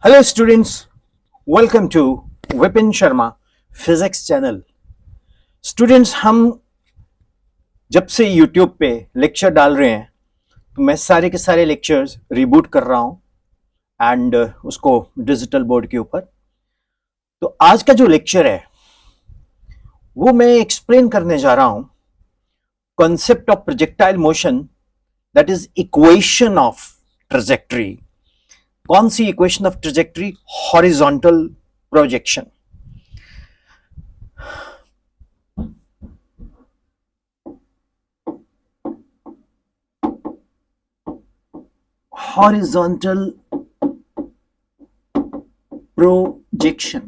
Hello students, welcome to Vipin Sharma physics channel. Students, हम जब से यूट्यूब पे लेक्चर डाल रहे हैं तो मैं सारे के सारे लेक्चर्स रिबूट कर रहा हूं एंड उसको डिजिटल बोर्ड के ऊपर। तो आज का जो लेक्चर है वो मैं एक्सप्लेन करने जा रहा हूं concept of projectile motion, that is equation of trajectory. कौन सी equation of trajectory? Horizontal projection. horizontal projection.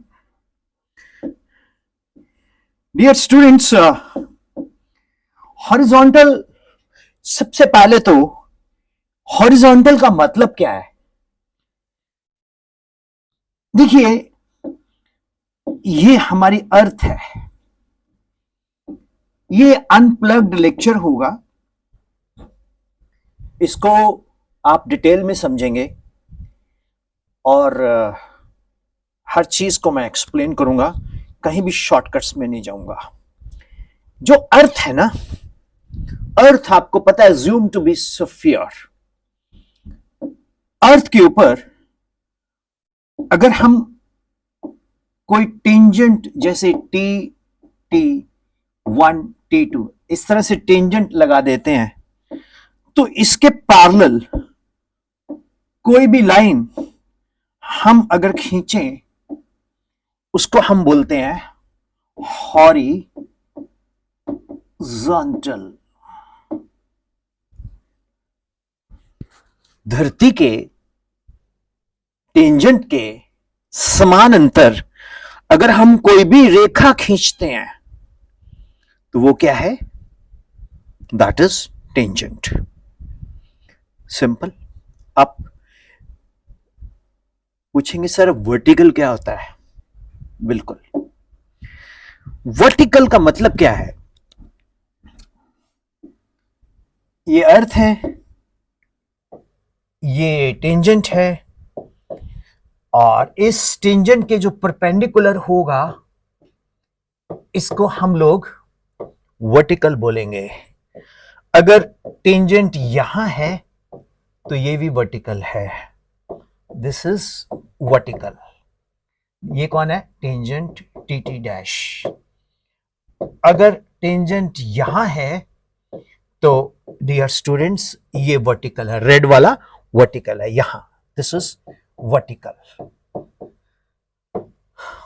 Dear students, horizontal, सबसे पहले तो हॉरिजॉन्टल का मतलब क्या है? देखिए, ये हमारी अर्थ है। ये अनप्लग्ड लेक्चर होगा, इसको आप डिटेल में समझेंगे और हर चीज को मैं एक्सप्लेन करूंगा, कहीं भी शॉर्टकट्स में नहीं जाऊंगा। जो अर्थ है ना, अर्थ आपको पता है ज्यूम टू बी स्फीयर। अर्थ के ऊपर अगर हम कोई टेंजेंट जैसे T1 T2 इस तरह से टेंजेंट लगा देते हैं तो इसके पैरेलल कोई भी लाइन हम अगर खींचें उसको हम बोलते हैं हॉरिजॉन्टल। धरती के टेंजेंट के समानांतर अगर हम कोई भी रेखा खींचते हैं तो वो क्या है? That is tangent. सिंपल। आप पूछेंगे सर वर्टिकल क्या होता है? बिल्कुल, वर्टिकल का मतलब क्या है? ये अर्थ है, ये टेंजेंट है और इस टेंजेंट के जो परपेंडिकुलर होगा इसको हम लोग वर्टिकल बोलेंगे। अगर टेंजेंट यहां है तो ये भी वर्टिकल है। This is vertical. ये कौन है? Tangent T dash. अगर टेंजेंट यहां है तो डियर स्टूडेंट्स ये वर्टिकल है, रेड वाला वर्टिकल है यहां। This is vertical.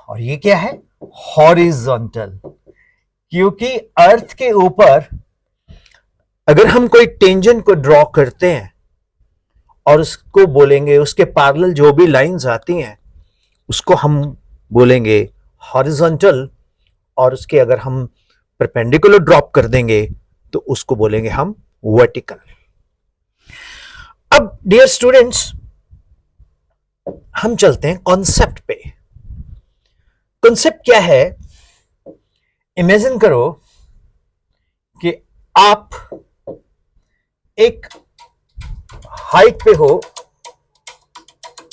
और ये क्या है? हॉरिजॉन्टल। क्योंकि अर्थ के ऊपर अगर हम कोई टेंजेंट को ड्रॉ करते हैं और उसको बोलेंगे, उसके पैरेलल जो भी लाइंस आती हैं उसको हम बोलेंगे हॉरिजॉन्टल, और उसके अगर हम परपेंडिकुलर ड्रॉप कर देंगे तो उसको बोलेंगे हम वर्टिकल। अब डियर स्टूडेंट्स, हम चलते हैं कॉन्सेप्ट पे। कॉन्सेप्ट क्या है? इमेजिन करो कि आप एक हाइट पे हो।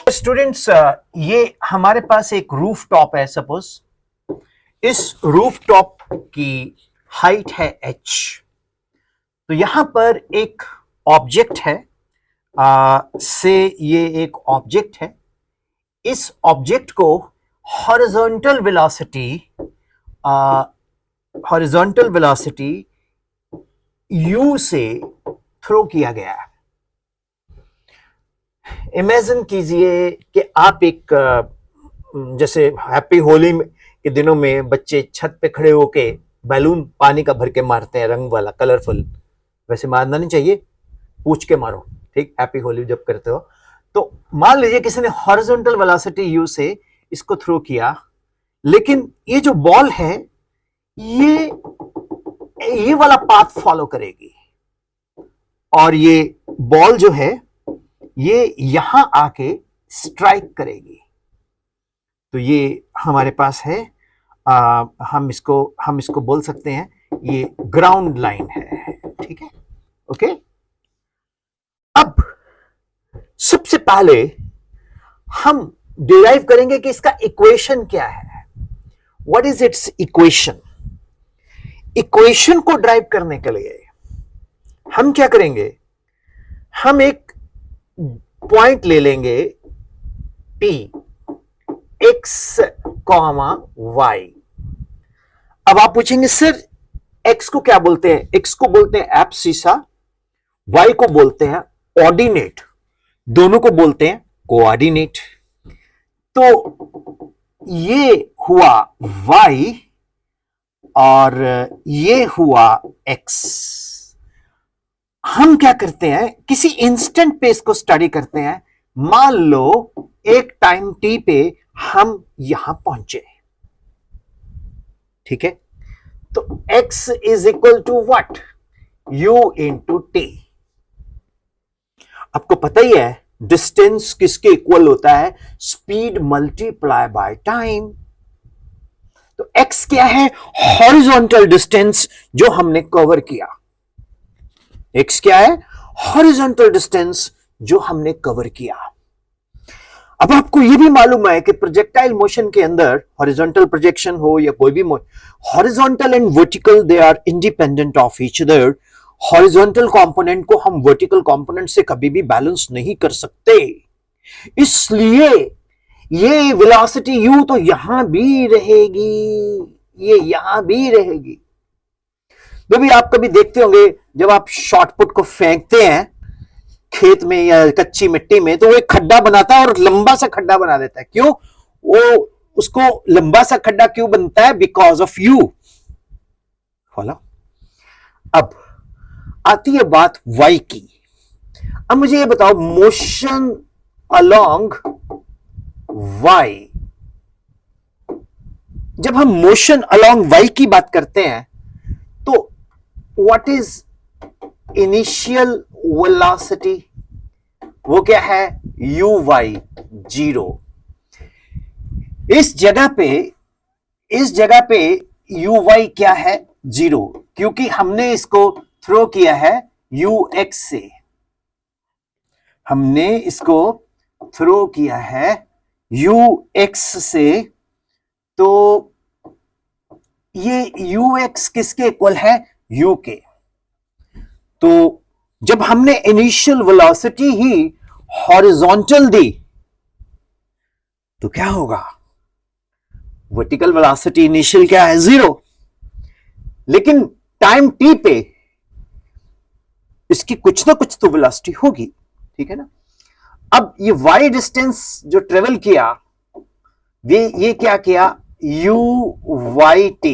स्टूडेंट्स, ये हमारे पास एक रूफ टॉप है। सपोज इस रूफ टॉप की हाइट है h। तो यहां पर एक ऑब्जेक्ट है, से ये एक ऑब्जेक्ट है। इस ऑब्जेक्ट को हॉरिजॉन्टल वेलोसिटी u से थ्रो किया गया है। इमेजिन कीजिए कि आप एक जैसे हैप्पी होली के दिनों में बच्चे छत पे खड़े होके बैलून पानी का भर के मारते हैं, रंग वाला कलरफुल। वैसे मारना नहीं चाहिए, पूछ के मारो, ठीक? हैप्पी होली जब करते हो तो मान लीजिए किसी ने हॉरिजॉन्टल वेलोसिटी u से इसको थ्रो किया, लेकिन ये जो बॉल है ये वाला पाथ फॉलो करेगी और ये बॉल जो है ये यहां आके स्ट्राइक करेगी। तो ये हमारे पास है, हम इसको बोल सकते हैं ये ग्राउंड लाइन है, ठीक है? ओके। अब सबसे पहले हम डिराइव करेंगे कि इसका इक्वेशन क्या है, what is it's equation. Equation को ड्राइव करने के लिए हम क्या करेंगे, हम एक पॉइंट ले लेंगे P x कॉमा वाई। अब आप पूछेंगे सर x को क्या बोलते हैं, x को बोलते हैं एब्सिसा, y को बोलते हैं ऑर्डिनेट, दोनों को बोलते हैं कोऑर्डिनेट। तो ये हुआ y और ये हुआ x। हम क्या करते हैं, किसी इंस्टेंट पे इसको स्टडी करते हैं। मान लो एक टाइम t पे हम यहां पहुंचे, ठीक है, तो x is equal to what, u into t. आपको पता ही है डिस्टेंस किसके इक्वल होता है, स्पीड मल्टीप्लाई बाय टाइम। तो x क्या है, हॉरिजॉन्टल डिस्टेंस जो हमने कवर किया। x क्या है, हॉरिजॉन्टल डिस्टेंस जो हमने कवर किया। अब आपको यह भी मालूम है कि प्रोजेक्टाइल मोशन के अंदर हॉरिजॉन्टल प्रोजेक्शन हो या कोई भी horizontal and vertical they are independent of each other. Horizontal component को हम वर्टिकल कंपोनेंट से कभी भी बैलेंस नहीं कर सकते, इसलिए ये वेलोसिटी u तो यहां भी रहेगी, ये यहां भी रहेगी। जो भी आप कभी देखते होंगे जब आप शॉटपुट को फेंकते हैं खेत में या कच्ची मिट्टी में, तो वो एक खड्डा बनाता है और लंबा सा खड्डा बना देता है। क्यों वो उसको लंबा सा खड्डा क्यों बनता है, बिकॉज ऑफ यू। फॉलो। अब आती है बात y की। अब मुझे ये बताओ, मोशन अलोंग y, जब हम मोशन अलोंग y की बात करते हैं तो व्हाट इज इनिशियल वेलोसिटी, वो क्या है, uy 0। इस जगह पे uy क्या है, 0, क्योंकि हमने इसको थ्रो किया है ux से, हमने इसको थ्रो किया है ux से। तो ये ux किसके इक्वल है, u के। तो जब हमने इनिशियल वेलोसिटी ही हॉरिजॉन्टल दी तो क्या होगा, वर्टिकल वेलोसिटी इनिशियल क्या है, 0, लेकिन टाइम t पे इसकी कुछ ना कुछ तो वेलोसिटी होगी, ठीक है ना। अब ये y डिस्टेंस जो ट्रेवल किया, ये क्या किया, u y t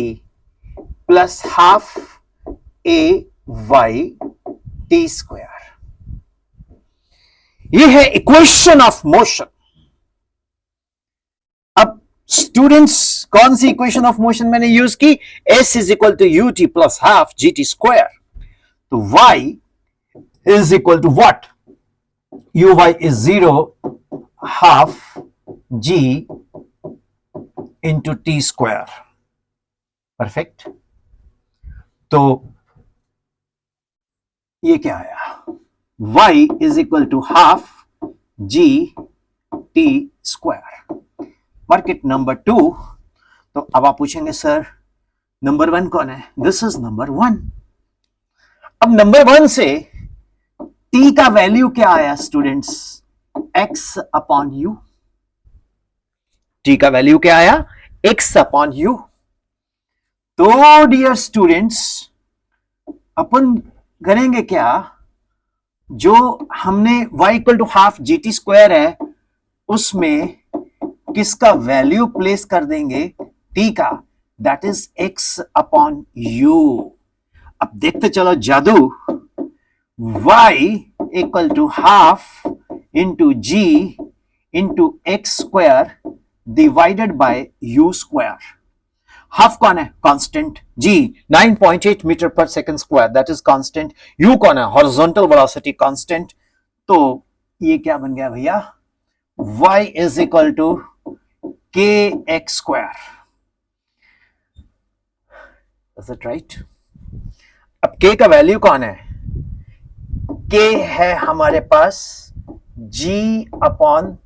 plus half a y t square. ये है इक्वेशन ऑफ मोशन। अब स्टूडेंट्स कौन सी इक्वेशन ऑफ मोशन मैंने यूज की, s is equal to u t plus half g t square. तो y is equal to what, u y is 0 half g into t square. Perfect. तो ये क्या आया, y is equal to half g t square. Market number 2। तो अब आप पूछेंगे sir number 1 कौन है, दिस इज नंबर 1। अब नंबर 1 से t का वैल्यू क्या आया students, x upon u। t का वैल्यू क्या आया, x अपॉन u। तो डियर स्टूडेंट्स अपन करेंगे क्या, जो हमने y equal to half g t square है उसमें किसका वैल्यू प्लेस कर देंगे, t का, that is x upon u। अब देखते चलो जादू, y equal to half into g into x square divided by u square. Half कौन है, कांस्टेंट, g 9.8 मीटर पर second square, that is constant. u कौन है, हॉरिजॉन्टल वेलोसिटी कांस्टेंट। तो ये क्या बन गया भैया, y इज इक्वल टू के x square. Is it right. अब k का वैल्यू कौन है, k है हमारे पास g upon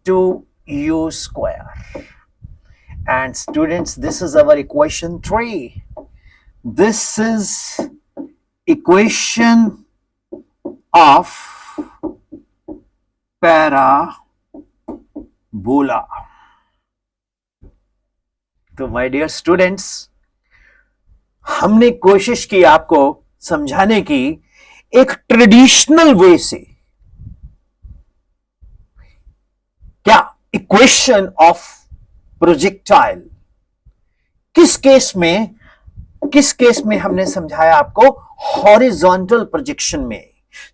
2u square. And students, this is our equation 3. This is equation of parabola. तो माय डियर स्टूडेंट्स, हमने कोशिश की आपको समझाने की एक ट्रेडिशनल वे से, क्या इक्वेशन ऑफ प्रोजेक्टाइल, किस केस में हमने समझाया आपको, हॉरिजॉन्टल प्रोजेक्शन में।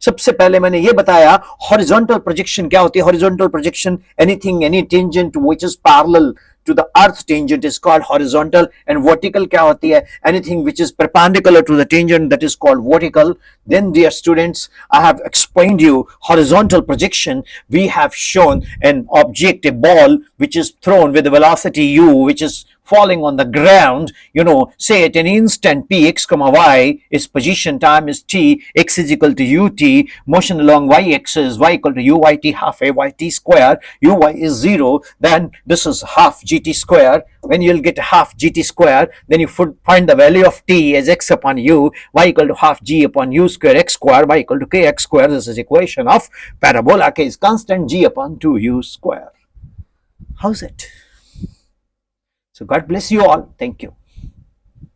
सबसे पहले मैंने ये बताया हॉरिजॉन्टल प्रोजेक्शन क्या होती है। Horizontal projection, anything, any tangent which is parallel to the earth tangent is called horizontal, and vertical क्या होती है, anything which is perpendicular to the tangent, that is called vertical. Then dear students, I have explained you horizontal projection. We have shown an object, a ball, which is thrown with a velocity u, which is falling on the ground, say at an instant p, x comma y, its position time is t, x is equal to ut, motion along y axis, y equal to uyt, half a yt square, uy is 0, then this is half gt square. When you'll get half gt square, then you find the value of t as x upon u, y equal to half g upon u square, x square, y equal to kx square. This is equation of parabola. K is constant, g upon 2u square. How's it? So God bless you all. Thank you.